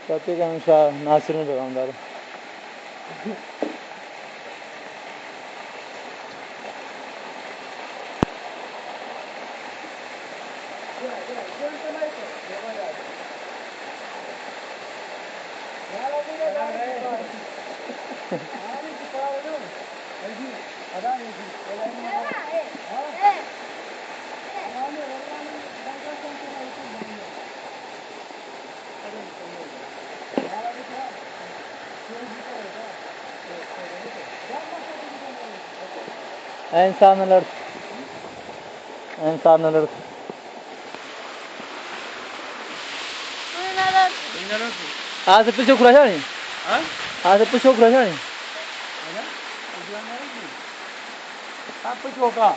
कहते कि हमेशा नासिर में पैगामदार इंसान न लड़ इंसान न लड़ आज पीछे खुला नहीं आज पीछे खुला नहीं आप पीछे का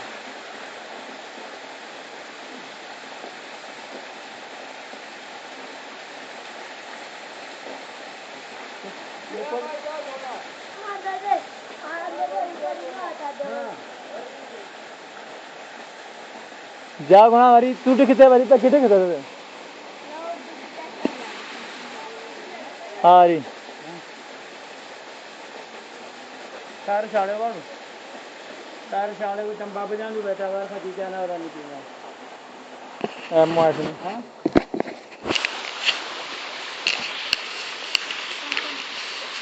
जा गुणा वारी तू कितने वारी तक कितने कितने हाँ री कार शाले वालों कार शाले को चंपा बजाने बैठा हुआ था तीजा ना वाला नहीं पीना मुआशनी हाँ